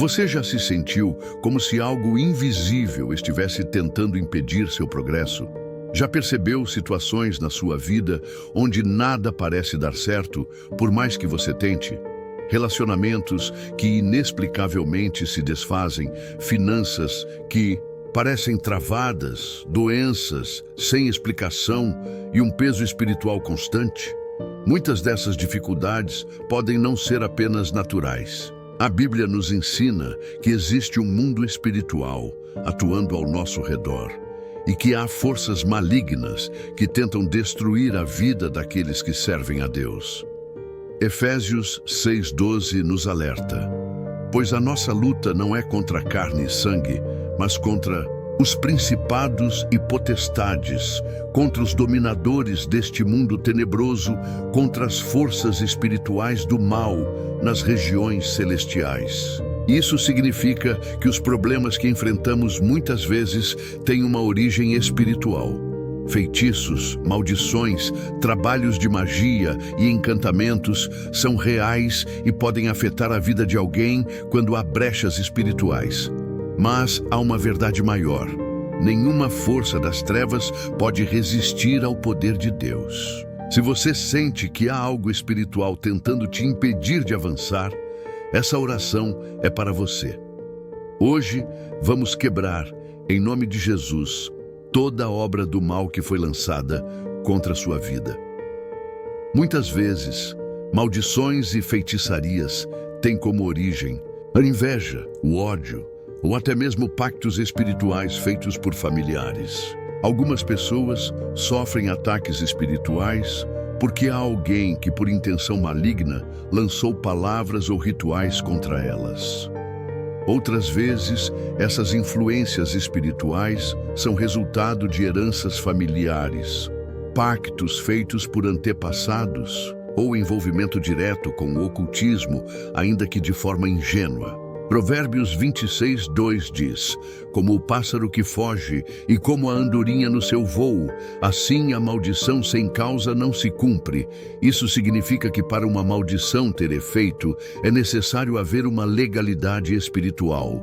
Você já se sentiu como se algo invisível estivesse tentando impedir seu progresso? Já percebeu situações na sua vida onde nada parece dar certo, por mais que você tente? Relacionamentos que inexplicavelmente se desfazem, finanças que parecem travadas, doenças sem explicação e um peso espiritual constante? Muitas dessas dificuldades podem não ser apenas naturais. A Bíblia nos ensina que existe um mundo espiritual atuando ao nosso redor e que há forças malignas que tentam destruir a vida daqueles que servem a Deus. Efésios 6:12 nos alerta: pois a nossa luta não é contra carne e sangue, mas contra os principados e potestades, contra os dominadores deste mundo tenebroso, contra as forças espirituais do mal nas regiões celestiais. Isso significa que os problemas que enfrentamos muitas vezes têm uma origem espiritual. Feitiços, maldições, trabalhos de magia e encantamentos são reais e podem afetar a vida de alguém quando há brechas espirituais. Mas há uma verdade maior: nenhuma força das trevas pode resistir ao poder de Deus. Se você sente que há algo espiritual tentando te impedir de avançar, essa oração é para você. Hoje vamos quebrar, em nome de Jesus, toda a obra do mal que foi lançada contra a sua vida. Muitas vezes, maldições e feitiçarias têm como origem a inveja, o ódio, ou até mesmo pactos espirituais feitos por familiares. Algumas pessoas sofrem ataques espirituais porque há alguém que, por intenção maligna, lançou palavras ou rituais contra elas. Outras vezes, essas influências espirituais são resultado de heranças familiares, pactos feitos por antepassados ou envolvimento direto com o ocultismo, ainda que de forma ingênua. Provérbios 26:2 diz: como o pássaro que foge e como a andorinha no seu voo, assim a maldição sem causa não se cumpre. Isso significa que para uma maldição ter efeito, é necessário haver uma legalidade espiritual.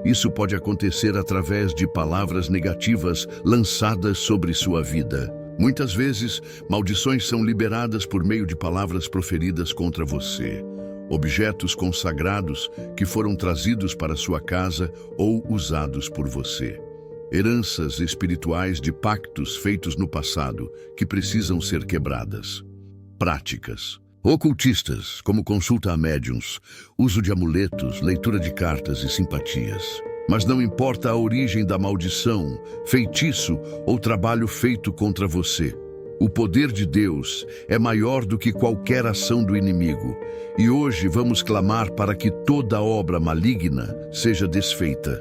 Isso pode acontecer através de palavras negativas lançadas sobre sua vida. Muitas vezes, maldições são liberadas por meio de palavras proferidas contra você. Objetos consagrados que foram trazidos para sua casa ou usados por você. Heranças espirituais de pactos feitos no passado que precisam ser quebradas. Práticas ocultistas, como consulta a médiuns, uso de amuletos, leitura de cartas e simpatias. Mas não importa a origem da maldição, feitiço ou trabalho feito contra você. O poder de Deus é maior do que qualquer ação do inimigo. E hoje vamos clamar para que toda obra maligna seja desfeita.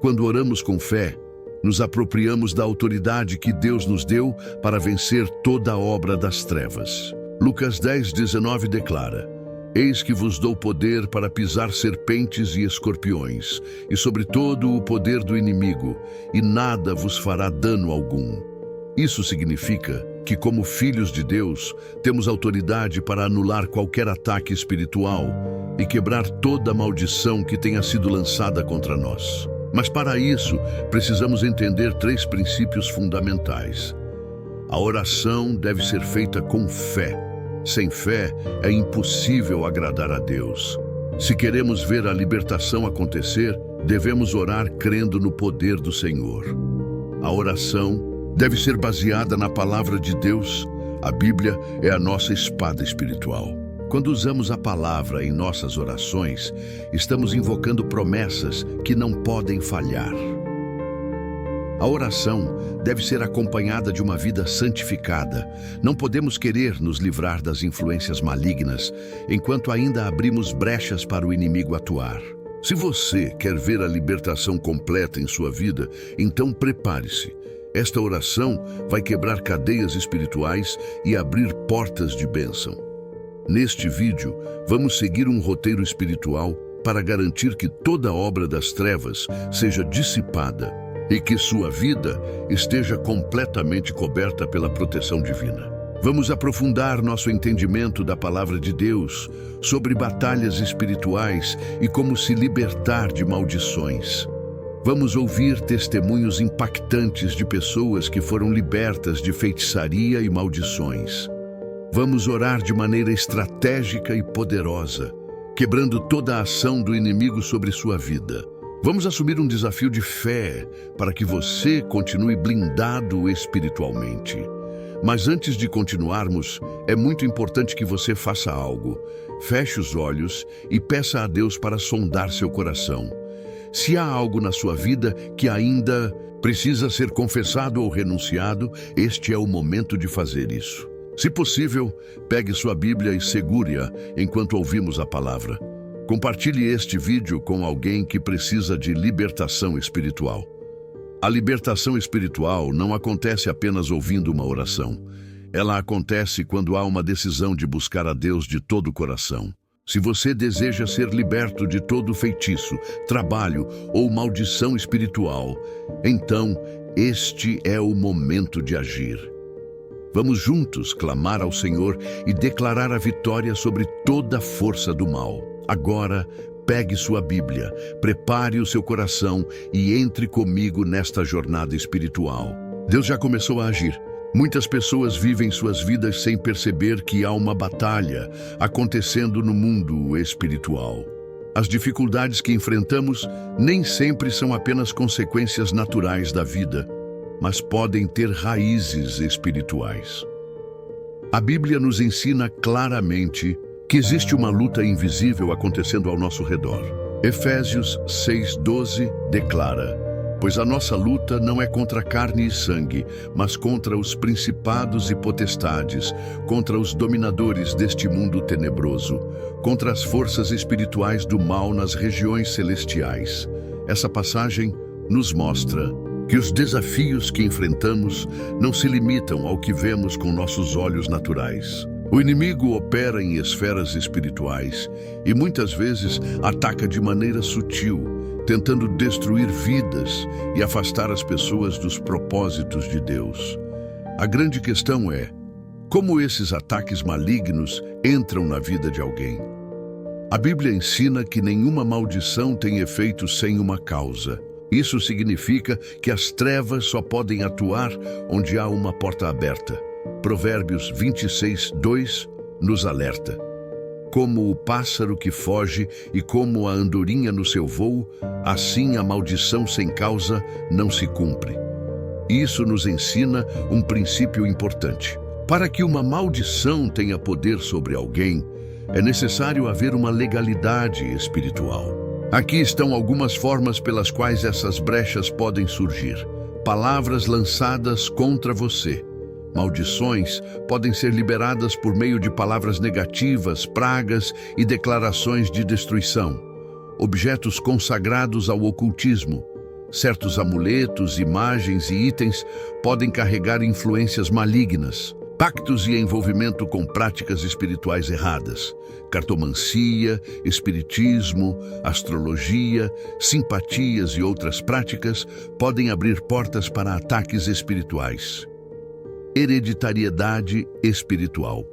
Quando oramos com fé, nos apropriamos da autoridade que Deus nos deu para vencer toda a obra das trevas. Lucas 10:19 declara: eis que vos dou poder para pisar serpentes e escorpiões, e sobre todo o poder do inimigo, e nada vos fará dano algum. Isso significa que, como filhos de Deus, temos autoridade para anular qualquer ataque espiritual e quebrar toda maldição que tenha sido lançada contra nós. Mas para isso, precisamos entender 3 princípios fundamentais. A oração deve ser feita com fé. Sem fé, é impossível agradar a Deus. Se queremos ver a libertação acontecer, devemos orar crendo no poder do Senhor. A oração deve ser baseada na palavra de Deus. A Bíblia é a nossa espada espiritual. Quando usamos a palavra em nossas orações, estamos invocando promessas que não podem falhar. A oração deve ser acompanhada de uma vida santificada. Não podemos querer nos livrar das influências malignas enquanto ainda abrimos brechas para o inimigo atuar. Se você quer ver a libertação completa em sua vida, então prepare-se. Esta oração vai quebrar cadeias espirituais e abrir portas de bênção. Neste vídeo, vamos seguir um roteiro espiritual para garantir que toda obra das trevas seja dissipada e que sua vida esteja completamente coberta pela proteção divina. Vamos aprofundar nosso entendimento da palavra de Deus sobre batalhas espirituais e como se libertar de maldições. Vamos ouvir testemunhos impactantes de pessoas que foram libertas de feitiçaria e maldições. Vamos orar de maneira estratégica e poderosa, quebrando toda a ação do inimigo sobre sua vida. Vamos assumir um desafio de fé para que você continue blindado espiritualmente. Mas antes de continuarmos, é muito importante que você faça algo. Feche os olhos e peça a Deus para sondar seu coração. Se há algo na sua vida que ainda precisa ser confessado ou renunciado, este é o momento de fazer isso. Se possível, pegue sua Bíblia e segure-a enquanto ouvimos a palavra. Compartilhe este vídeo com alguém que precisa de libertação espiritual. A libertação espiritual não acontece apenas ouvindo uma oração. Ela acontece quando há uma decisão de buscar a Deus de todo o coração. Se você deseja ser liberto de todo feitiço, trabalho ou maldição espiritual, então este é o momento de agir. Vamos juntos clamar ao Senhor e declarar a vitória sobre toda a força do mal. Agora, pegue sua Bíblia, prepare o seu coração e entre comigo nesta jornada espiritual. Deus já começou a agir. Muitas pessoas vivem suas vidas sem perceber que há uma batalha acontecendo no mundo espiritual. As dificuldades que enfrentamos nem sempre são apenas consequências naturais da vida, mas podem ter raízes espirituais. A Bíblia nos ensina claramente que existe uma luta invisível acontecendo ao nosso redor. Efésios 6:12 declara: pois a nossa luta não é contra carne e sangue, mas contra os principados e potestades, contra os dominadores deste mundo tenebroso, contra as forças espirituais do mal nas regiões celestiais. Essa passagem nos mostra que os desafios que enfrentamos não se limitam ao que vemos com nossos olhos naturais. O inimigo opera em esferas espirituais e muitas vezes ataca de maneira sutil, tentando destruir vidas e afastar as pessoas dos propósitos de Deus. A grande questão é: como esses ataques malignos entram na vida de alguém? A Bíblia ensina que nenhuma maldição tem efeito sem uma causa. Isso significa que as trevas só podem atuar onde há uma porta aberta. Provérbios 26:2 nos alerta: como o pássaro que foge e como a andorinha no seu voo, assim a maldição sem causa não se cumpre. Isso nos ensina um princípio importante. Para que uma maldição tenha poder sobre alguém, é necessário haver uma legalidade espiritual. Aqui estão algumas formas pelas quais essas brechas podem surgir. Palavras lançadas contra você. Maldições podem ser liberadas por meio de palavras negativas, pragas e declarações de destruição. Objetos consagrados ao ocultismo. Certos amuletos, imagens e itens podem carregar influências malignas. Pactos e envolvimento com práticas espirituais erradas. Cartomancia, espiritismo, astrologia, simpatias e outras práticas podem abrir portas para ataques espirituais. Hereditariedade espiritual.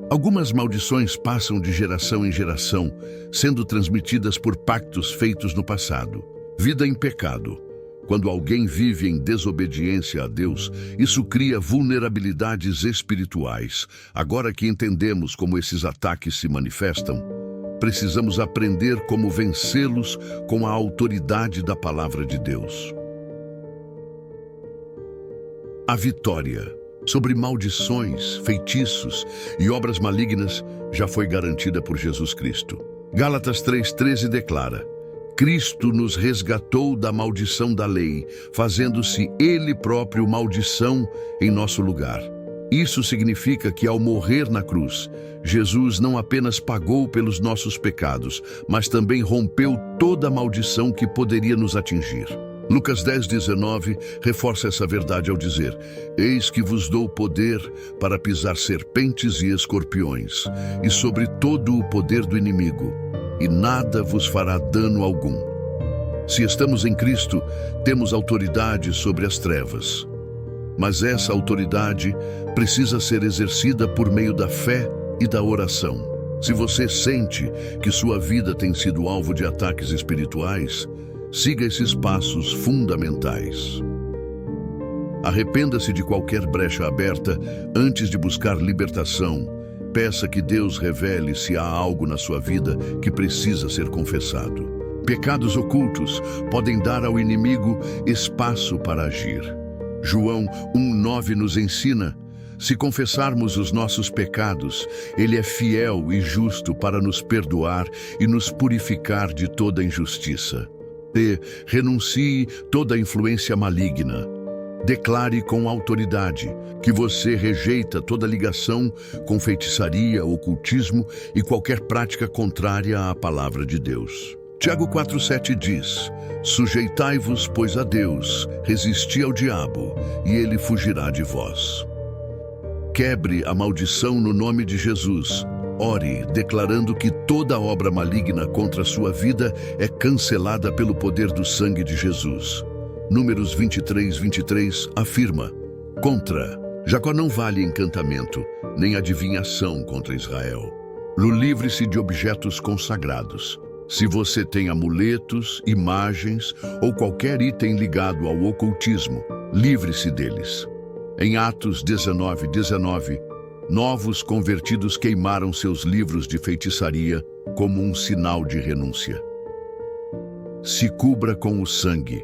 Algumas maldições passam de geração em geração, sendo transmitidas por pactos feitos no passado. Vida em pecado. Quando alguém vive em desobediência a Deus, isso cria vulnerabilidades espirituais. Agora que entendemos como esses ataques se manifestam, precisamos aprender como vencê-los com a autoridade da palavra de Deus. A vitória sobre maldições, feitiços e obras malignas já foi garantida por Jesus Cristo. Gálatas 3:13 declara: Cristo nos resgatou da maldição da lei, fazendo-se Ele próprio maldição em nosso lugar. Isso significa que ao morrer na cruz, Jesus não apenas pagou pelos nossos pecados, mas também rompeu toda a maldição que poderia nos atingir. Lucas 10:19 reforça essa verdade ao dizer: Eis que vos dou poder para pisar serpentes e escorpiões, e sobre todo o poder do inimigo, e nada vos fará dano algum. Se estamos em Cristo, temos autoridade sobre as trevas. Mas essa autoridade precisa ser exercida por meio da fé e da oração. Se você sente que sua vida tem sido alvo de ataques espirituais, siga esses passos fundamentais. Arrependa-se de qualquer brecha aberta antes de buscar libertação. Peça que Deus revele se há algo na sua vida que precisa ser confessado. Pecados ocultos podem dar ao inimigo espaço para agir. João 1,9 nos ensina: se confessarmos os nossos pecados, Ele é fiel e justo para nos perdoar e nos purificar de toda injustiça. Renuncie toda influência maligna. Declare com autoridade que você rejeita toda ligação com feitiçaria, ocultismo e qualquer prática contrária à palavra de Deus. Tiago 4,7 diz: sujeitai-vos, pois, a Deus, resisti ao diabo, e ele fugirá de vós. Quebre a maldição no nome de Jesus. Ore, declarando que toda obra maligna contra a sua vida é cancelada pelo poder do sangue de Jesus. Números 23:23 afirma: Jacó não vale encantamento, nem adivinhação contra Israel. Livre-se de objetos consagrados. Se você tem amuletos, imagens ou qualquer item ligado ao ocultismo, livre-se deles. Em Atos 19:19, novos convertidos queimaram seus livros de feitiçaria como um sinal de renúncia. Se cubra com o sangue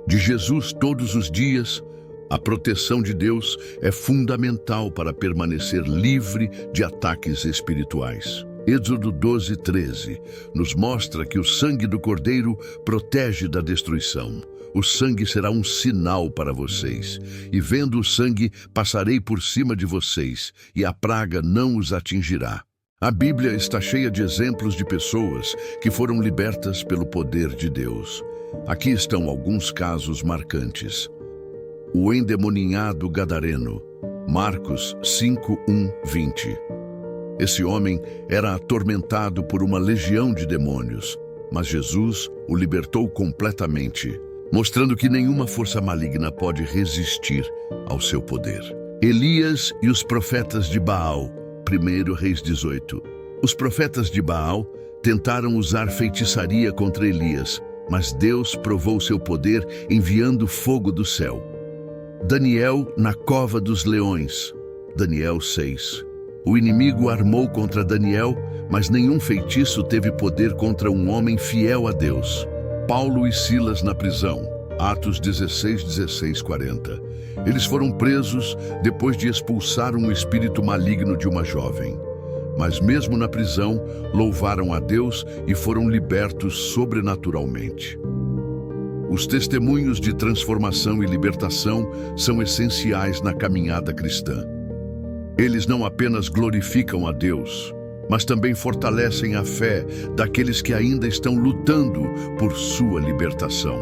de Jesus todos os dias. A proteção de Deus é fundamental para permanecer livre de ataques espirituais. Êxodo 12:13 nos mostra que o sangue do Cordeiro protege da destruição. O sangue será um sinal para vocês, e vendo o sangue, passarei por cima de vocês, e a praga não os atingirá. A Bíblia está cheia de exemplos de pessoas que foram libertas pelo poder de Deus. Aqui estão alguns casos marcantes. O endemoninhado gadareno, Marcos 5:1-20. Esse homem era atormentado por uma legião de demônios, mas Jesus o libertou completamente, mostrando que nenhuma força maligna pode resistir ao seu poder. Elias e os profetas de Baal, 1 Reis 18. Os profetas de Baal tentaram usar feitiçaria contra Elias, mas Deus provou seu poder enviando fogo do céu. Daniel na cova dos leões, Daniel 6. O inimigo armou contra Daniel, mas nenhum feitiço teve poder contra um homem fiel a Deus. Paulo e Silas na prisão, Atos 16:40. Eles foram presos depois de expulsar um espírito maligno de uma jovem. Mas mesmo na prisão, louvaram a Deus e foram libertos sobrenaturalmente. Os testemunhos de transformação e libertação são essenciais na caminhada cristã. Eles não apenas glorificam a Deus, mas também fortalecem a fé daqueles que ainda estão lutando por sua libertação.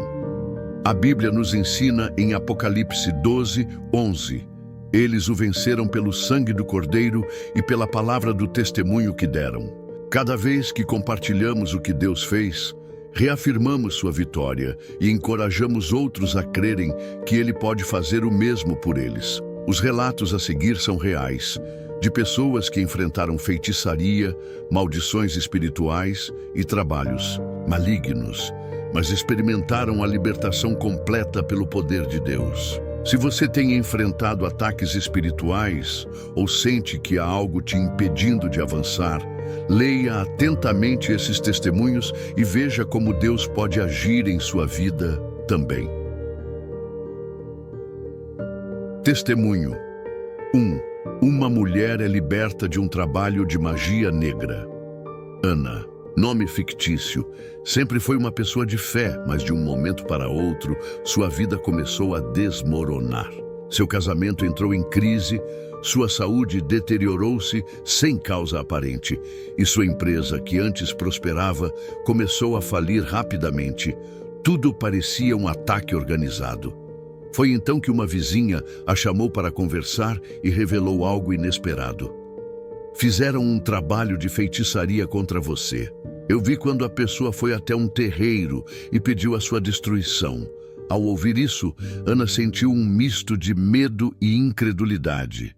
A Bíblia nos ensina em Apocalipse 12:11. Eles o venceram pelo sangue do Cordeiro e pela palavra do testemunho que deram. Cada vez que compartilhamos o que Deus fez, reafirmamos sua vitória e encorajamos outros a crerem que Ele pode fazer o mesmo por eles. Os relatos a seguir são reais, de pessoas que enfrentaram feitiçaria, maldições espirituais e trabalhos malignos, mas experimentaram a libertação completa pelo poder de Deus. Se você tem enfrentado ataques espirituais ou sente que há algo te impedindo de avançar, leia atentamente esses testemunhos e veja como Deus pode agir em sua vida também. Testemunho 1. Uma mulher é liberta de um trabalho de magia negra. Ana, nome fictício, sempre foi uma pessoa de fé, mas de um momento para outro, sua vida começou a desmoronar. Seu casamento entrou em crise, sua saúde deteriorou-se sem causa aparente, e sua empresa, que antes prosperava, começou a falir rapidamente. Tudo parecia um ataque organizado. Foi então que uma vizinha a chamou para conversar e revelou algo inesperado. Fizeram um trabalho de feitiçaria contra você. Eu vi quando a pessoa foi até um terreiro e pediu a sua destruição. Ao ouvir isso, Ana sentiu um misto de medo e incredulidade.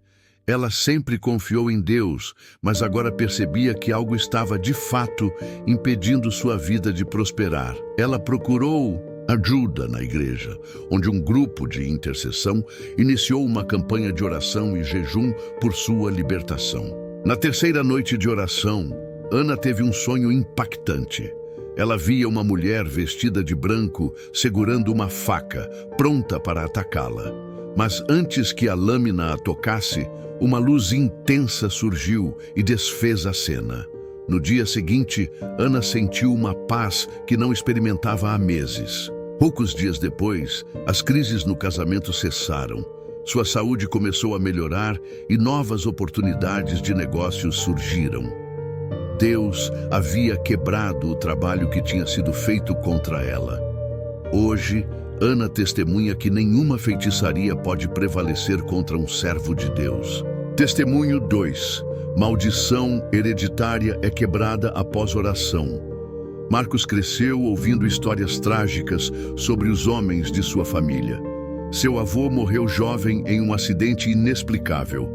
Ela sempre confiou em Deus, mas agora percebia que algo estava, de fato, impedindo sua vida de prosperar. Ela procurou ajuda na igreja, onde um grupo de intercessão iniciou uma campanha de oração e jejum por sua libertação. Na terceira noite de oração, Ana teve um sonho impactante. Ela via uma mulher vestida de branco segurando uma faca, pronta para atacá-la. Mas antes que a lâmina a tocasse, uma luz intensa surgiu e desfez a cena. No dia seguinte, Ana sentiu uma paz que não experimentava há meses. Poucos dias depois, as crises no casamento cessaram. Sua saúde começou a melhorar e novas oportunidades de negócios surgiram. Deus havia quebrado o trabalho que tinha sido feito contra ela. Hoje, Ana testemunha que nenhuma feitiçaria pode prevalecer contra um servo de Deus. Testemunho 2. Maldição hereditária é quebrada após oração. Marcos cresceu ouvindo histórias trágicas sobre os homens de sua família. Seu avô morreu jovem em um acidente inexplicável.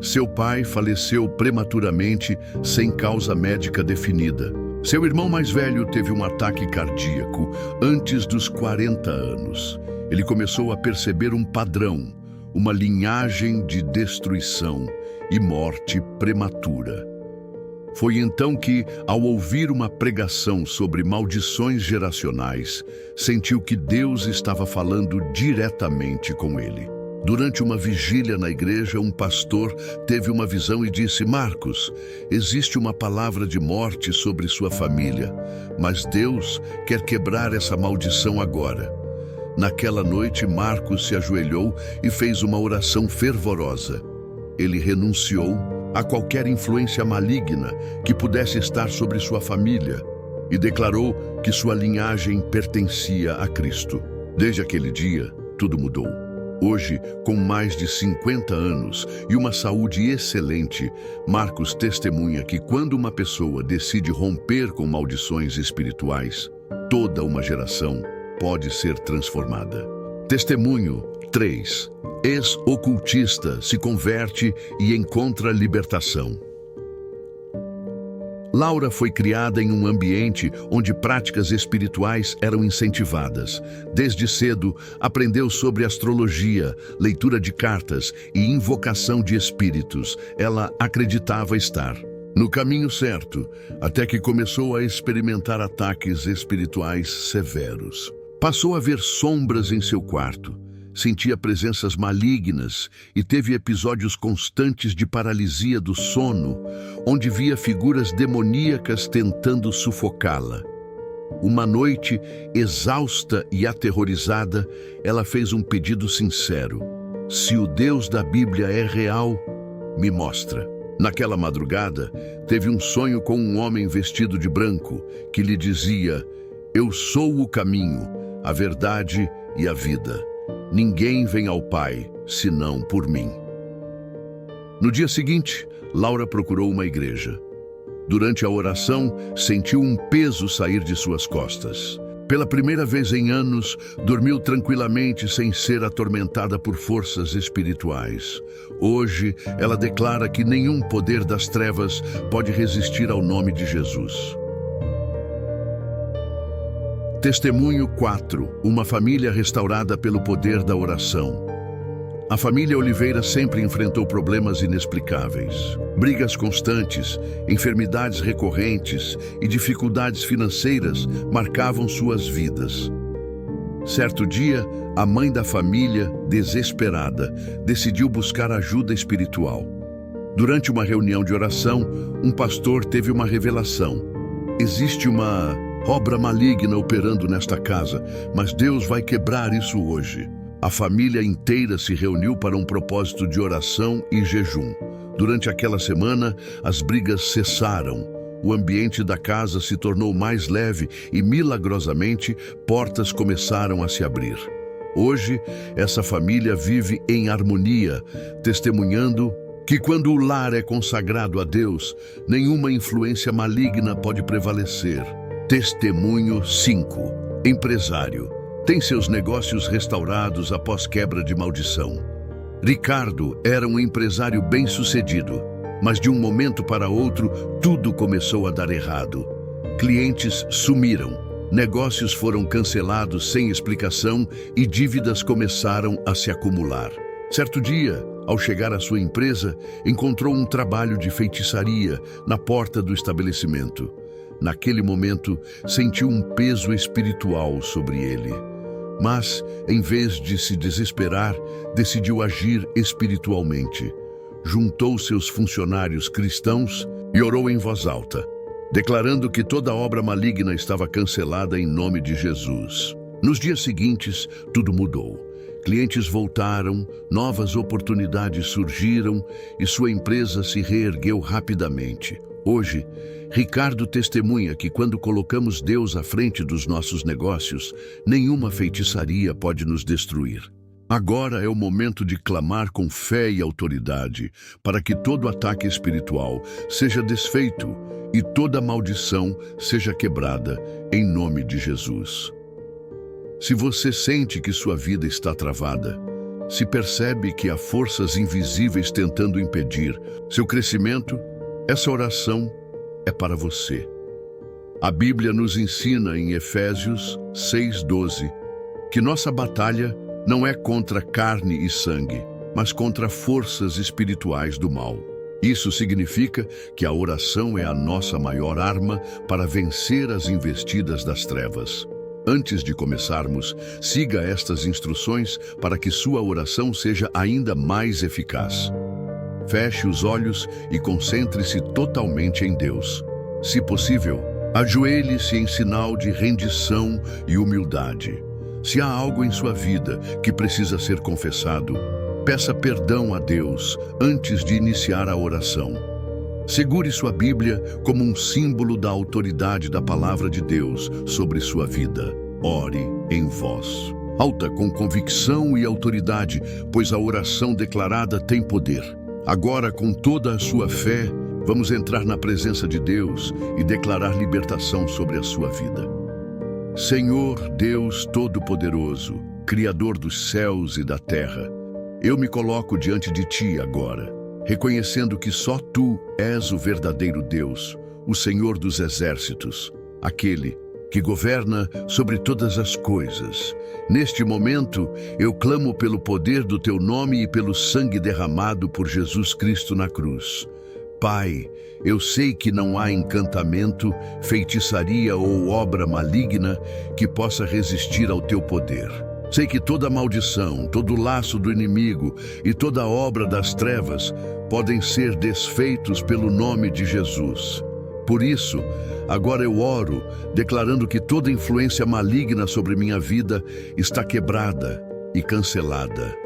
Seu pai faleceu prematuramente, sem causa médica definida. Seu irmão mais velho teve um ataque cardíaco antes dos 40 anos. Ele começou a perceber um padrão, uma linhagem de destruição e morte prematura. Foi então que, ao ouvir uma pregação sobre maldições geracionais, sentiu que Deus estava falando diretamente com ele. Durante uma vigília na igreja, um pastor teve uma visão e disse: Marcos, existe uma palavra de morte sobre sua família, mas Deus quer quebrar essa maldição agora. Naquela noite, Marcos se ajoelhou e fez uma oração fervorosa. Ele renunciou a qualquer influência maligna que pudesse estar sobre sua família e declarou que sua linhagem pertencia a Cristo. Desde aquele dia, tudo mudou. Hoje, com mais de 50 anos e uma saúde excelente, Marcos testemunha que quando uma pessoa decide romper com maldições espirituais, toda uma geração pode ser transformada. Testemunho 3. Ex-ocultista se converte e encontra libertação. Laura foi criada em um ambiente onde práticas espirituais eram incentivadas. Desde cedo, aprendeu sobre astrologia, leitura de cartas e invocação de espíritos. Ela acreditava estar no caminho certo, até que começou a experimentar ataques espirituais severos. Passou a ver sombras em seu quarto, sentia presenças malignas e teve episódios constantes de paralisia do sono, onde via figuras demoníacas tentando sufocá-la. Uma noite, exausta e aterrorizada, ela fez um pedido sincero: se o Deus da Bíblia é real, me mostra. Naquela madrugada, teve um sonho com um homem vestido de branco, que lhe dizia: eu sou o caminho, a verdade e a vida. Ninguém vem ao Pai, senão por mim. No dia seguinte, Laura procurou uma igreja. Durante a oração, sentiu um peso sair de suas costas. Pela primeira vez em anos, dormiu tranquilamente sem ser atormentada por forças espirituais. Hoje, ela declara que nenhum poder das trevas pode resistir ao nome de Jesus. Testemunho 4. Uma família restaurada pelo poder da oração. A família Oliveira sempre enfrentou problemas inexplicáveis. Brigas constantes, enfermidades recorrentes e dificuldades financeiras marcavam suas vidas. Certo dia, a mãe da família, desesperada, decidiu buscar ajuda espiritual. Durante uma reunião de oração, um pastor teve uma revelação. Existe uma obra maligna operando nesta casa, mas Deus vai quebrar isso hoje. A família inteira se reuniu para um propósito de oração e jejum. Durante aquela semana, as brigas cessaram. O ambiente da casa se tornou mais leve e, milagrosamente, portas começaram a se abrir. Hoje, essa família vive em harmonia, testemunhando que quando o lar é consagrado a Deus, nenhuma influência maligna pode prevalecer. Testemunho 5. Empresário. tem seus negócios restaurados após quebra de maldição. Ricardo era um empresário bem-sucedido, mas de um momento para outro, tudo começou a dar errado. Clientes sumiram, negócios foram cancelados sem explicação e dívidas começaram a se acumular. Certo dia, ao chegar à sua empresa, encontrou um trabalho de feitiçaria na porta do estabelecimento. Naquele momento, sentiu um peso espiritual sobre ele. Mas, em vez de se desesperar, decidiu agir espiritualmente. Juntou seus funcionários cristãos e orou em voz alta, declarando que toda obra maligna estava cancelada em nome de Jesus. Nos dias seguintes, tudo mudou. Clientes voltaram, novas oportunidades surgiram e sua empresa se reergueu rapidamente. Hoje, Ricardo testemunha que quando colocamos Deus à frente dos nossos negócios, nenhuma feitiçaria pode nos destruir. Agora é o momento de clamar com fé e autoridade para que todo ataque espiritual seja desfeito e toda maldição seja quebrada em nome de Jesus. Se você sente que sua vida está travada, se percebe que há forças invisíveis tentando impedir seu crescimento, essa oração é para você. A Bíblia nos ensina em Efésios 6:12 que nossa batalha não é contra carne e sangue, mas contra forças espirituais do mal. Isso significa que a oração é a nossa maior arma para vencer as investidas das trevas. Antes de começarmos, siga estas instruções para que sua oração seja ainda mais eficaz. Feche os olhos e concentre-se totalmente em Deus. Se possível, ajoelhe-se em sinal de rendição e humildade. Se há algo em sua vida que precisa ser confessado, peça perdão a Deus antes de iniciar a oração. Segure sua Bíblia como um símbolo da autoridade da palavra de Deus sobre sua vida. Ore em voz alta com convicção e autoridade, pois a oração declarada tem poder. Agora, com toda a sua fé, vamos entrar na presença de Deus e declarar libertação sobre a sua vida. Senhor Deus Todo-Poderoso, Criador dos céus e da terra, eu me coloco diante de Ti agora, reconhecendo que só Tu és o verdadeiro Deus, o Senhor dos exércitos, aquele que governa sobre todas as coisas. Neste momento, eu clamo pelo poder do Teu nome e pelo sangue derramado por Jesus Cristo na cruz. Pai, eu sei que não há encantamento, feitiçaria ou obra maligna que possa resistir ao Teu poder. Sei que toda maldição, todo laço do inimigo e toda obra das trevas podem ser desfeitos pelo nome de Jesus. Por isso, agora eu oro, declarando que toda influência maligna sobre minha vida está quebrada e cancelada.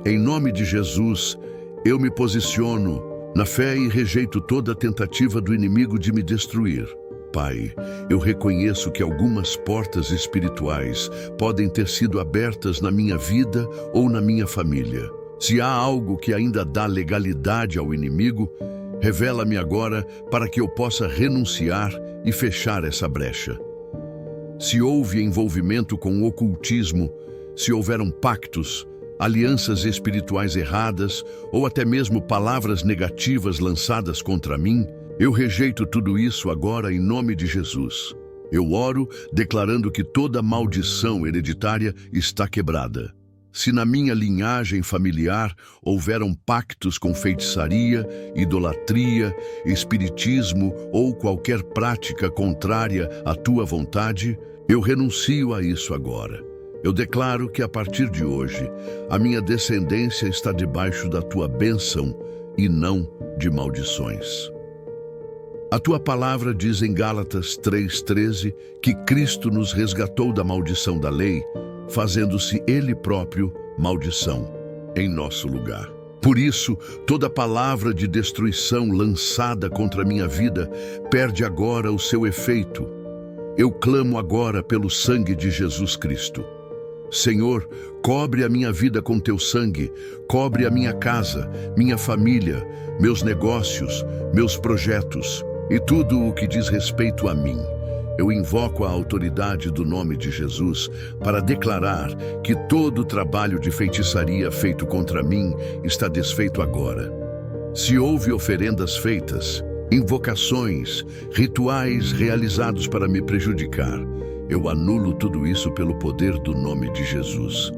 Em nome de Jesus, eu me posiciono na fé e rejeito toda tentativa do inimigo de me destruir. Pai, eu reconheço que algumas portas espirituais podem ter sido abertas na minha vida ou na minha família. Se há algo que ainda dá legalidade ao inimigo, revela-me agora para que eu possa renunciar e fechar essa brecha. Se houve envolvimento com o ocultismo, se houveram pactos, alianças espirituais erradas ou até mesmo palavras negativas lançadas contra mim, eu rejeito tudo isso agora em nome de Jesus. Eu oro declarando que toda maldição hereditária está quebrada. Se na minha linhagem familiar houveram pactos com feitiçaria, idolatria, espiritismo ou qualquer prática contrária à Tua vontade, eu renuncio a isso agora. Eu declaro que a partir de hoje, a minha descendência está debaixo da Tua bênção e não de maldições. A Tua palavra diz em Gálatas 3:13 que Cristo nos resgatou da maldição da lei, fazendo-se Ele próprio maldição em nosso lugar. Por isso, toda palavra de destruição lançada contra a minha vida perde agora o seu efeito. Eu clamo agora pelo sangue de Jesus Cristo. Senhor, cobre a minha vida com Teu sangue, cobre a minha casa, minha família, meus negócios, meus projetos e tudo o que diz respeito a mim. eu invoco a autoridade do nome de Jesus para declarar que todo o trabalho de feitiçaria feito contra mim está desfeito agora. Se houve oferendas feitas, invocações, rituais realizados para me prejudicar, eu anulo tudo isso pelo poder do nome de Jesus.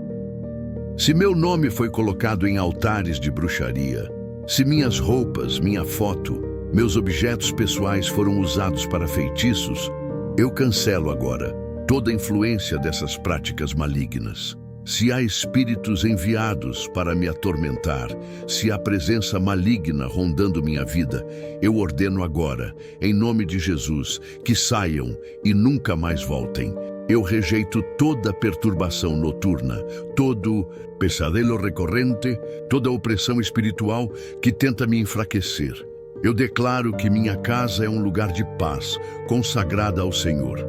Se meu nome foi colocado em altares de bruxaria, se minhas roupas, minha foto, meus objetos pessoais foram usados para feitiços, eu cancelo agora toda influência dessas práticas malignas. Se há espíritos enviados para me atormentar, se há presença maligna rondando minha vida, eu ordeno agora, em nome de Jesus, que saiam e nunca mais voltem. Eu rejeito toda perturbação noturna, todo pesadelo recorrente, toda opressão espiritual que tenta me enfraquecer. Eu declaro que minha casa é um lugar de paz, consagrada ao Senhor.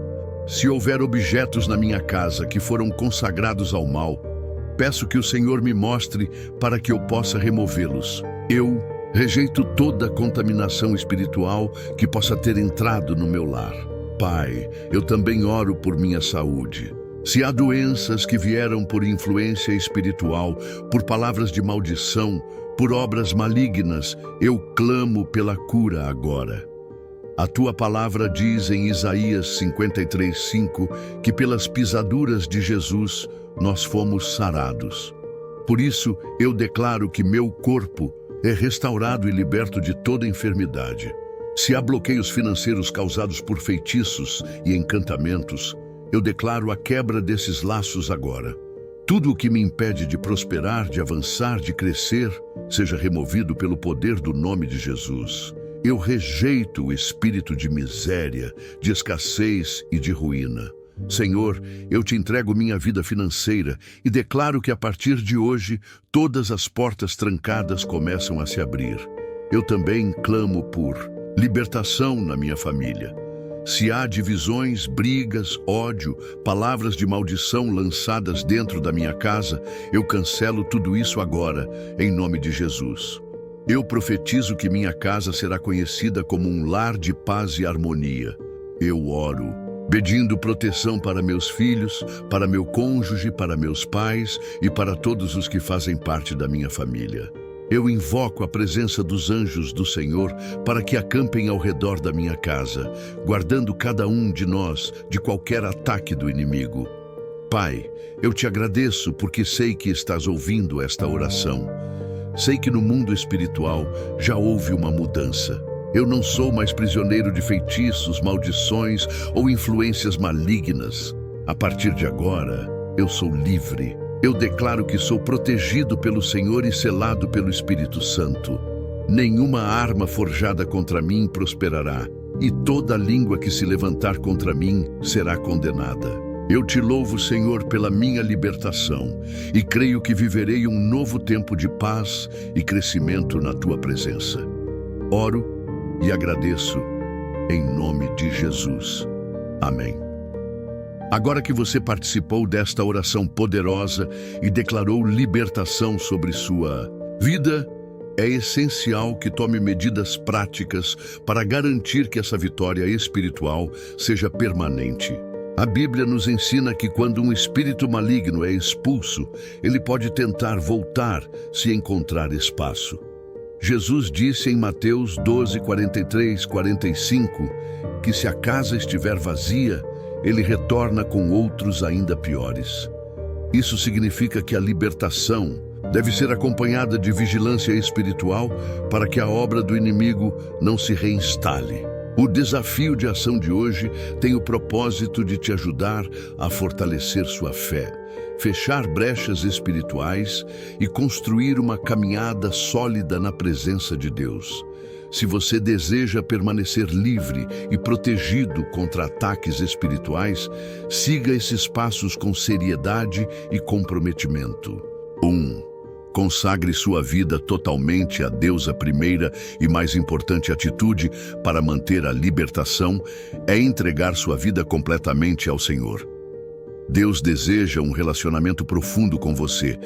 Se houver objetos na minha casa que foram consagrados ao mal, peço que o Senhor me mostre para que eu possa removê-los. Eu rejeito toda contaminação espiritual que possa ter entrado no meu lar. Pai, eu também oro por minha saúde. Se há doenças que vieram por influência espiritual, por palavras de maldição, por obras malignas, eu clamo pela cura agora. A tua palavra diz em Isaías 53:5 que pelas pisaduras de Jesus nós fomos sarados. Por isso, eu declaro que meu corpo é restaurado e liberto de toda enfermidade. Se há bloqueios financeiros causados por feitiços e encantamentos, eu declaro a quebra desses laços agora. Tudo o que me impede de prosperar, de avançar, de crescer, seja removido pelo poder do nome de Jesus. Eu rejeito o espírito de miséria, de escassez e de ruína. Senhor, eu te entrego minha vida financeira e declaro que a partir de hoje todas as portas trancadas começam a se abrir. Eu também clamo por libertação na minha família. Se há divisões, brigas, ódio, palavras de maldição lançadas dentro da minha casa, eu cancelo tudo isso agora, em nome de Jesus. Eu profetizo que minha casa será conhecida como um lar de paz e harmonia. Eu oro, pedindo proteção para meus filhos, para meu cônjuge, para meus pais e para todos os que fazem parte da minha família. Eu invoco a presença dos anjos do Senhor para que acampem ao redor da minha casa, guardando cada um de nós de qualquer ataque do inimigo. Pai, eu te agradeço porque sei que estás ouvindo esta oração. Sei que no mundo espiritual já houve uma mudança. Eu não sou mais prisioneiro de feitiços, maldições ou influências malignas. A partir de agora, eu sou livre. Eu declaro que sou protegido pelo Senhor e selado pelo Espírito Santo. Nenhuma arma forjada contra mim prosperará, e toda língua que se levantar contra mim será condenada. Eu te louvo, Senhor, pela minha libertação e creio que viverei um novo tempo de paz e crescimento na tua presença. Oro e agradeço em nome de Jesus. Amém. Agora que você participou desta oração poderosa e declarou libertação sobre sua vida, é essencial que tome medidas práticas para garantir que essa vitória espiritual seja permanente. A Bíblia nos ensina que quando um espírito maligno é expulso, ele pode tentar voltar se encontrar espaço. Jesus disse em Mateus 12:43-45 que se a casa estiver vazia, ele retorna com outros ainda piores. Isso significa que a libertação deve ser acompanhada de vigilância espiritual para que a obra do inimigo não se reinstale. O desafio de ação de hoje tem o propósito de te ajudar a fortalecer sua fé, fechar brechas espirituais e construir uma caminhada sólida na presença de Deus. Se você deseja permanecer livre e protegido contra ataques espirituais, siga esses passos com seriedade e comprometimento. 1. Consagre sua vida totalmente a Deus. A primeira e mais importante atitude para manter a libertação é entregar sua vida completamente ao Senhor. Deus deseja um relacionamento profundo com você,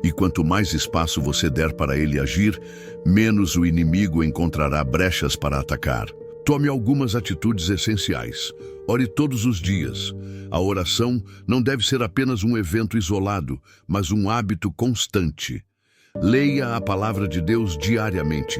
e quanto mais espaço você der para Ele agir, menos o inimigo encontrará brechas para atacar. Tome algumas atitudes essenciais. Ore todos os dias. A oração não deve ser apenas um evento isolado, mas um hábito constante. Leia a palavra de Deus diariamente.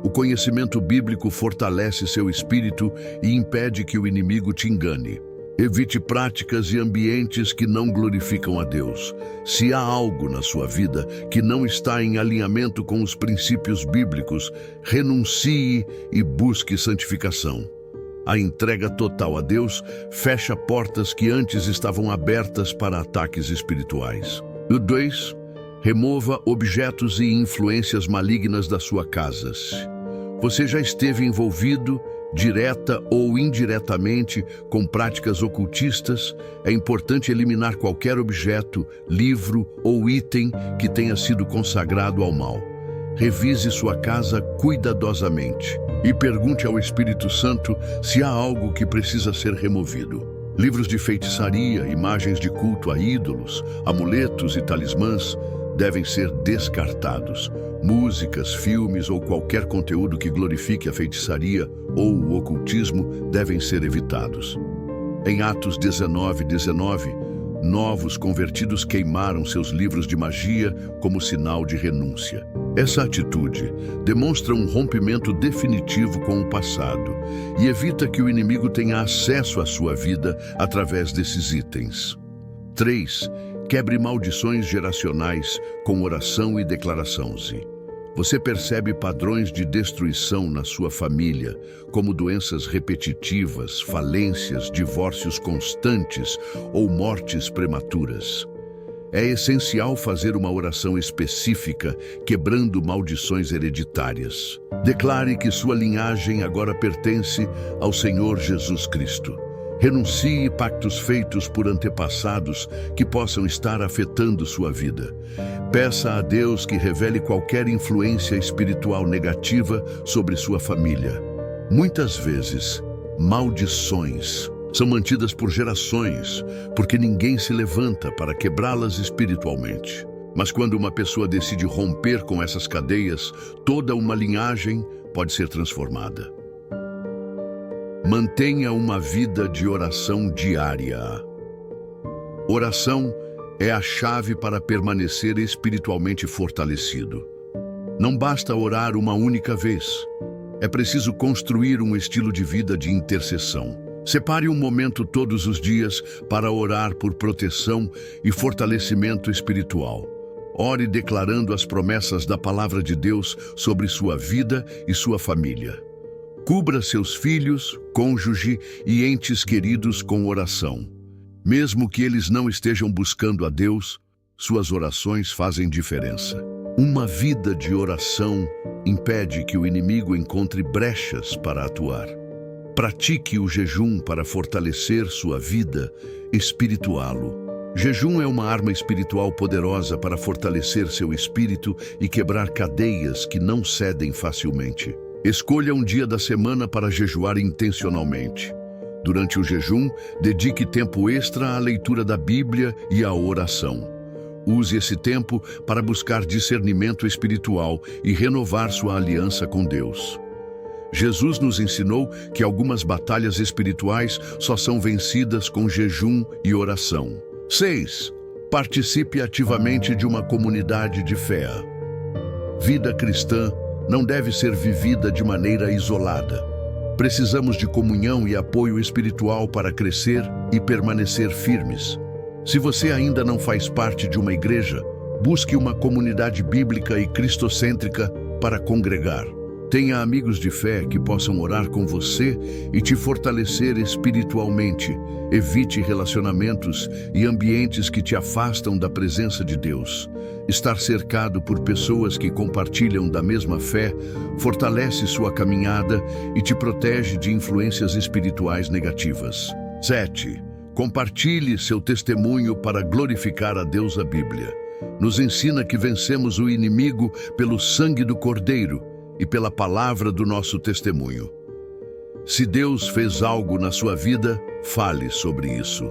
O conhecimento bíblico fortalece seu espírito e impede que o inimigo te engane. Evite práticas e ambientes que não glorificam a Deus. Se há algo na sua vida que não está em alinhamento com os princípios bíblicos, renuncie e busque santificação. A entrega total a Deus fecha portas que antes estavam abertas para ataques espirituais. 2. Remova objetos e influências malignas da sua casa. Você já esteve envolvido, direta ou indiretamente, com práticas ocultistas? É importante eliminar qualquer objeto, livro ou item que tenha sido consagrado ao mal. Revise sua casa cuidadosamente e pergunte ao Espírito Santo se há algo que precisa ser removido. Livros de feitiçaria, imagens de culto a ídolos, amuletos e talismãs devem ser descartados. Músicas, filmes ou qualquer conteúdo que glorifique a feitiçaria ou o ocultismo devem ser evitados. Em Atos 19:19, novos convertidos queimaram seus livros de magia como sinal de renúncia. Essa atitude demonstra um rompimento definitivo com o passado e evita que o inimigo tenha acesso à sua vida através desses itens. 3. Quebre maldições geracionais com oração e declaração. Você percebe padrões de destruição na sua família, como doenças repetitivas, falências, divórcios constantes ou mortes prematuras. É essencial fazer uma oração específica, quebrando maldições hereditárias. Declare que sua linhagem agora pertence ao Senhor Jesus Cristo. Renuncie pactos feitos por antepassados que possam estar afetando sua vida. Peça a Deus que revele qualquer influência espiritual negativa sobre sua família. Muitas vezes, maldições são mantidas por gerações, porque ninguém se levanta para quebrá-las espiritualmente. Mas quando uma pessoa decide romper com essas cadeias, toda uma linhagem pode ser transformada. Mantenha uma vida de oração diária. Oração é a chave para permanecer espiritualmente fortalecido. Não basta orar uma única vez. É preciso construir um estilo de vida de intercessão. Separe um momento todos os dias para orar por proteção e fortalecimento espiritual. Ore declarando as promessas da palavra de Deus sobre sua vida e sua família. Cubra seus filhos, cônjuge e entes queridos com oração. Mesmo que eles não estejam buscando a Deus, suas orações fazem diferença. Uma vida de oração impede que o inimigo encontre brechas para atuar. Pratique o jejum para fortalecer sua vida espiritual. Jejum é uma arma espiritual poderosa para fortalecer seu espírito e quebrar cadeias que não cedem facilmente. Escolha um dia da semana para jejuar intencionalmente. Durante o jejum, dedique tempo extra à leitura da Bíblia e à oração. Use esse tempo para buscar discernimento espiritual e renovar sua aliança com Deus. Jesus nos ensinou que algumas batalhas espirituais só são vencidas com jejum e oração. 6. Participe ativamente de uma comunidade de fé. Vida cristã não deve ser vivida de maneira isolada. Precisamos de comunhão e apoio espiritual para crescer e permanecer firmes. Se você ainda não faz parte de uma igreja, busque uma comunidade bíblica e cristocêntrica para congregar. Tenha amigos de fé que possam orar com você e te fortalecer espiritualmente. Evite relacionamentos e ambientes que te afastam da presença de Deus. Estar cercado por pessoas que compartilham da mesma fé fortalece sua caminhada e te protege de influências espirituais negativas. 7. Compartilhe seu testemunho para glorificar a Deus. A Bíblia nos ensina que vencemos o inimigo pelo sangue do Cordeiro e pela palavra do nosso testemunho. Se Deus fez algo na sua vida, fale sobre isso.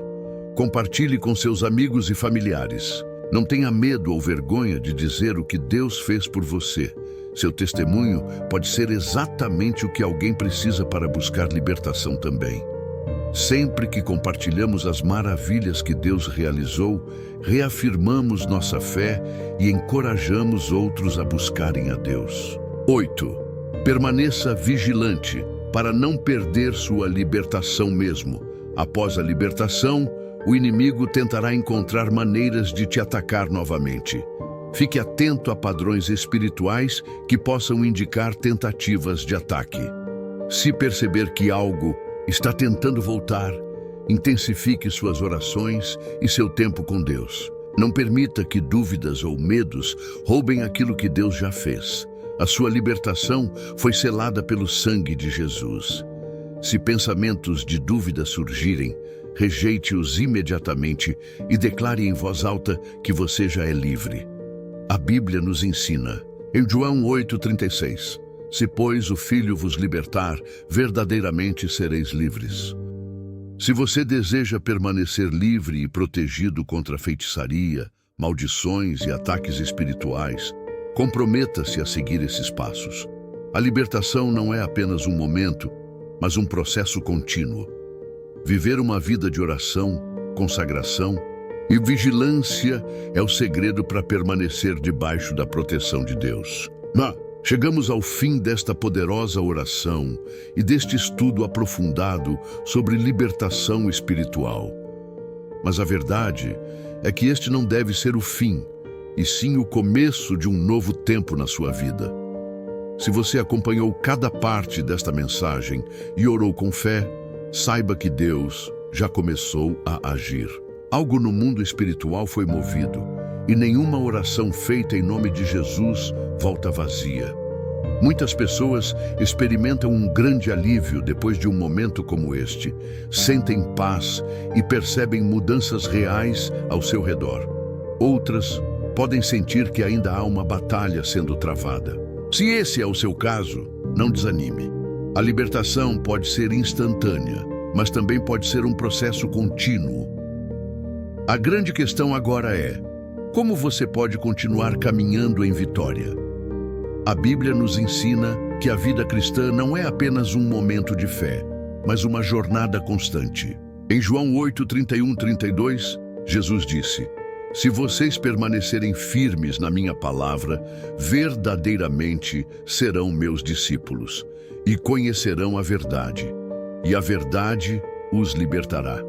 Compartilhe com seus amigos e familiares. Não tenha medo ou vergonha de dizer o que Deus fez por você. Seu testemunho pode ser exatamente o que alguém precisa para buscar libertação também. Sempre que compartilhamos as maravilhas que Deus realizou, reafirmamos nossa fé e encorajamos outros a buscarem a Deus. 8. Permaneça vigilante para não perder sua libertação mesmo. Após a libertação, o inimigo tentará encontrar maneiras de te atacar novamente. Fique atento a padrões espirituais que possam indicar tentativas de ataque. Se perceber que algo está tentando voltar, intensifique suas orações e seu tempo com Deus. Não permita que dúvidas ou medos roubem aquilo que Deus já fez. A sua libertação foi selada pelo sangue de Jesus. Se pensamentos de dúvida surgirem, rejeite-os imediatamente e declare em voz alta que você já é livre. A Bíblia nos ensina, em João 8,36, se, pois, o Filho vos libertar, verdadeiramente sereis livres. Se você deseja permanecer livre e protegido contra feitiçaria, maldições e ataques espirituais, comprometa-se a seguir esses passos. A libertação não é apenas um momento, mas um processo contínuo. Viver uma vida de oração, consagração e vigilância é o segredo para permanecer debaixo da proteção de Deus. Chegamos ao fim desta poderosa oração e deste estudo aprofundado sobre libertação espiritual. Mas a verdade é que este não deve ser o fim, e sim o começo de um novo tempo na sua vida. Se você acompanhou cada parte desta mensagem e orou com fé, saiba que Deus já começou a agir. Algo no mundo espiritual foi movido, e nenhuma oração feita em nome de Jesus volta vazia. Muitas pessoas experimentam um grande alívio depois de um momento como este, sentem paz e percebem mudanças reais ao seu redor. Outras podem sentir que ainda há uma batalha sendo travada. Se esse é o seu caso, não desanime. A libertação pode ser instantânea, mas também pode ser um processo contínuo. A grande questão agora é: como você pode continuar caminhando em vitória? A Bíblia nos ensina que a vida cristã não é apenas um momento de fé, mas uma jornada constante. Em João 8, 31, 32, Jesus disse: se vocês permanecerem firmes na minha palavra, verdadeiramente serão meus discípulos e conhecerão a verdade, e a verdade os libertará.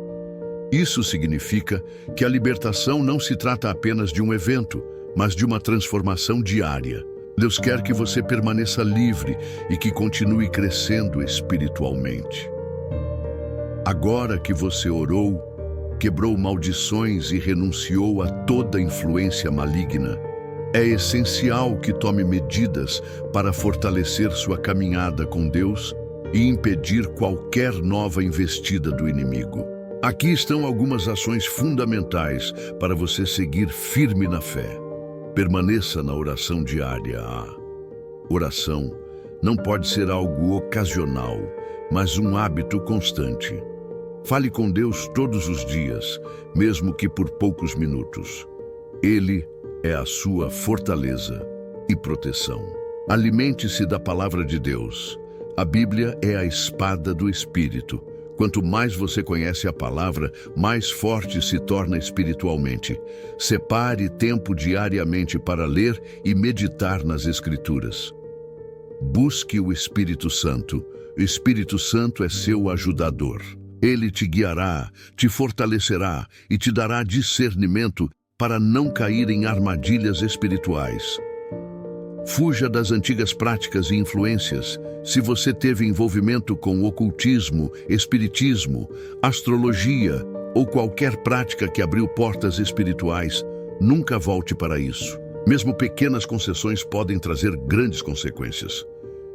Isso significa que a libertação não se trata apenas de um evento, mas de uma transformação diária. Deus quer que você permaneça livre e que continue crescendo espiritualmente. Agora que você orou, quebrou maldições e renunciou a toda influência maligna, é essencial que tome medidas para fortalecer sua caminhada com Deus e impedir qualquer nova investida do inimigo. Aqui estão algumas ações fundamentais para você seguir firme na fé. Permaneça na oração diária. A oração não pode ser algo ocasional, mas um hábito constante. Fale com Deus todos os dias, mesmo que por poucos minutos. Ele é a sua fortaleza e proteção. Alimente-se da palavra de Deus. A Bíblia é a espada do Espírito. Quanto mais você conhece a palavra, mais forte se torna espiritualmente. Separe tempo diariamente para ler e meditar nas Escrituras. Busque o Espírito Santo. O Espírito Santo é seu ajudador. Ele te guiará, te fortalecerá e te dará discernimento para não cair em armadilhas espirituais. Fuja das antigas práticas e influências. Se você teve envolvimento com ocultismo, espiritismo, astrologia ou qualquer prática que abriu portas espirituais, nunca volte para isso. Mesmo pequenas concessões podem trazer grandes consequências.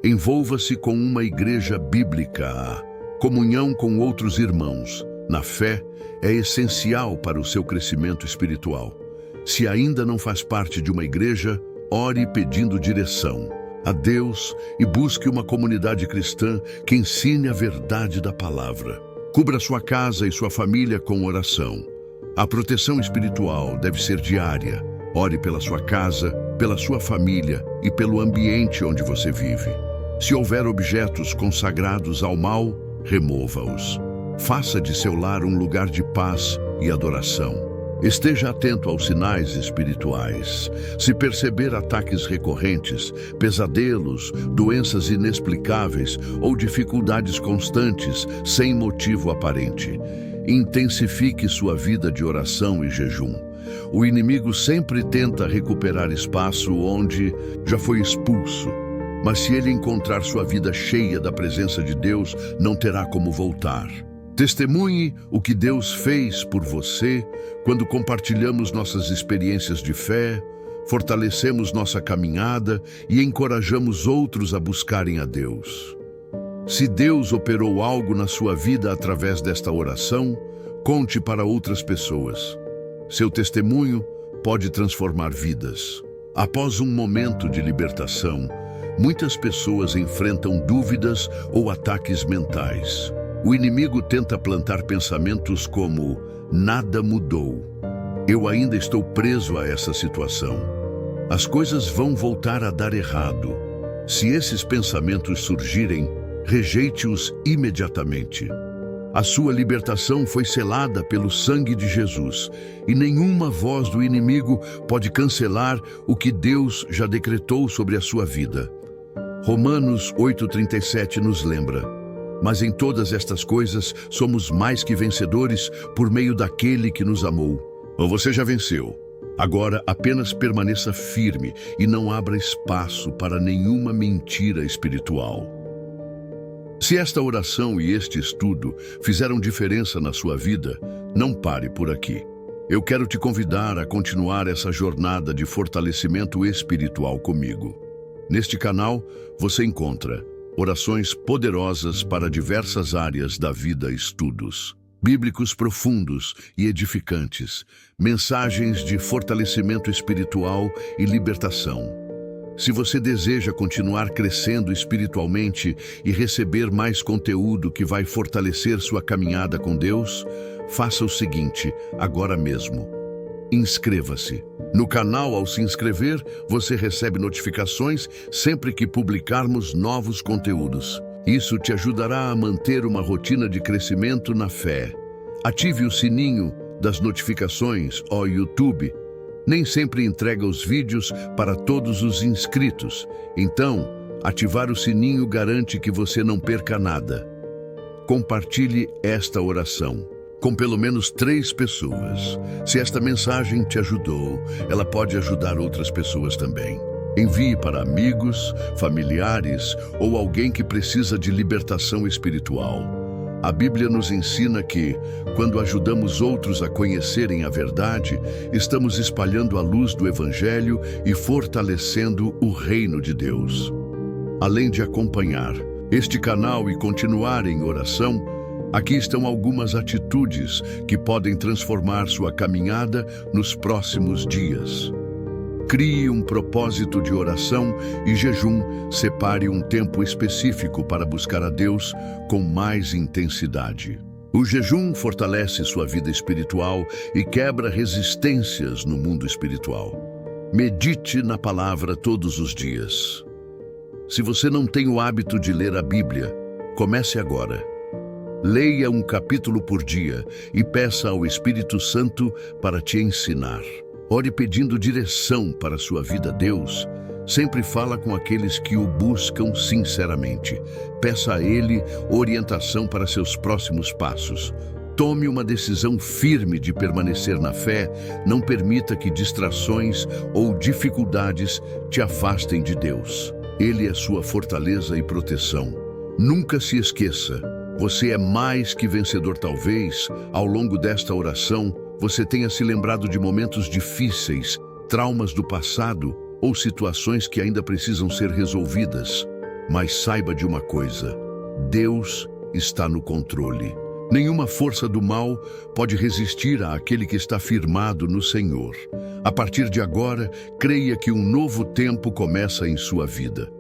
Envolva-se com uma igreja bíblica. A comunhão com outros irmãos na fé é essencial para o seu crescimento espiritual. Se ainda não faz parte de uma igreja, ore pedindo direção a Deus e busque uma comunidade cristã que ensine a verdade da palavra. Cubra sua casa e sua família com oração. A proteção espiritual deve ser diária. Ore pela sua casa, pela sua família e pelo ambiente onde você vive. Se houver objetos consagrados ao mal, remova-os. Faça de seu lar um lugar de paz e adoração. Esteja atento aos sinais espirituais. Se perceber ataques recorrentes, pesadelos, doenças inexplicáveis ou dificuldades constantes sem motivo aparente, intensifique sua vida de oração e jejum. O inimigo sempre tenta recuperar espaço onde já foi expulso. Mas se ele encontrar sua vida cheia da presença de Deus, não terá como voltar. Testemunhe o que Deus fez por você quando compartilhamos nossas experiências de fé, fortalecemos nossa caminhada e encorajamos outros a buscarem a Deus. Se Deus operou algo na sua vida através desta oração, conte para outras pessoas. Seu testemunho pode transformar vidas. Após um momento de libertação, muitas pessoas enfrentam dúvidas ou ataques mentais. O inimigo tenta plantar pensamentos como: nada mudou. Eu ainda estou preso a essa situação. As coisas vão voltar a dar errado. Se esses pensamentos surgirem, rejeite-os imediatamente. A sua libertação foi selada pelo sangue de Jesus, e nenhuma voz do inimigo pode cancelar o que Deus já decretou sobre a sua vida. Romanos 8,37 nos lembra: mas em todas estas coisas somos mais que vencedores por meio daquele que nos amou. Você já venceu. Agora apenas permaneça firme e não abra espaço para nenhuma mentira espiritual. Se esta oração e este estudo fizeram diferença na sua vida, não pare por aqui. Eu quero te convidar a continuar essa jornada de fortalecimento espiritual comigo. Neste canal, você encontra orações poderosas para diversas áreas da vida, estudos bíblicos profundos e edificantes, mensagens de fortalecimento espiritual e libertação. Se você deseja continuar crescendo espiritualmente e receber mais conteúdo que vai fortalecer sua caminhada com Deus, faça o seguinte, agora mesmo. Inscreva-se. No canal, ao se inscrever, você recebe notificações sempre que publicarmos novos conteúdos. Isso te ajudará a manter uma rotina de crescimento na fé. Ative o sininho das notificações ao YouTube. Nem sempre entrega os vídeos para todos os inscritos. Então, ativar o sininho garante que você não perca nada. Compartilhe esta oração com pelo menos 3 pessoas. Se esta mensagem te ajudou, ela pode ajudar outras pessoas também. Envie para amigos, familiares ou alguém que precisa de libertação espiritual. A Bíblia nos ensina que, quando ajudamos outros a conhecerem a verdade, estamos espalhando a luz do Evangelho e fortalecendo o reino de Deus. Além de acompanhar este canal e continuar em oração, aqui estão algumas atitudes que podem transformar sua caminhada nos próximos dias. Crie um propósito de oração e jejum. Separe um tempo específico para buscar a Deus com mais intensidade. O jejum fortalece sua vida espiritual e quebra resistências no mundo espiritual. Medite na palavra todos os dias. Se você não tem o hábito de ler a Bíblia, comece agora. Leia um capítulo por dia e peça ao Espírito Santo para te ensinar. Ore pedindo direção para a sua vida a Deus. Sempre fala com aqueles que o buscam sinceramente. Peça a Ele orientação para seus próximos passos. Tome uma decisão firme de permanecer na fé. Não permita que distrações ou dificuldades te afastem de Deus. Ele é sua fortaleza e proteção. Nunca se esqueça, você é mais que vencedor. Talvez, ao longo desta oração, você tenha se lembrado de momentos difíceis, traumas do passado ou situações que ainda precisam ser resolvidas. Mas saiba de uma coisa: Deus está no controle. Nenhuma força do mal pode resistir àquele que está firmado no Senhor. A partir de agora, creia que um novo tempo começa em sua vida.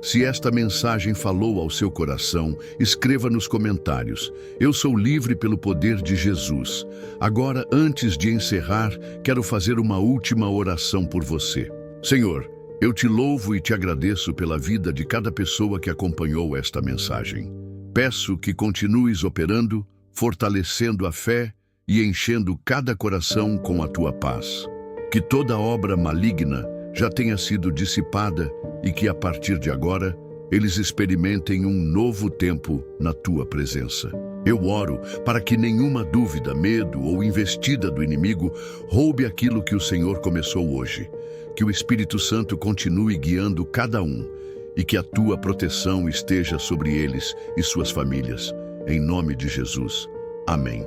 Se esta mensagem falou ao seu coração, escreva nos comentários: eu sou livre pelo poder de Jesus. Agora, antes de encerrar, quero fazer uma última oração por você. Senhor, eu te louvo e te agradeço pela vida de cada pessoa que acompanhou esta mensagem. Peço que continues operando, fortalecendo a fé e enchendo cada coração com a tua paz. Que toda obra maligna já tenha sido dissipada e que, a partir de agora, eles experimentem um novo tempo na tua presença. Eu oro para que nenhuma dúvida, medo ou investida do inimigo roube aquilo que o Senhor começou hoje. Que o Espírito Santo continue guiando cada um e que a tua proteção esteja sobre eles e suas famílias. Em nome de Jesus. Amém.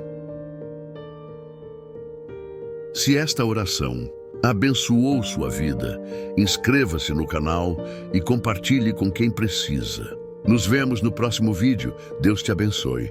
Se esta oração abençoou sua vida, inscreva-se no canal e compartilhe com quem precisa. Nos vemos no próximo vídeo. Deus te abençoe.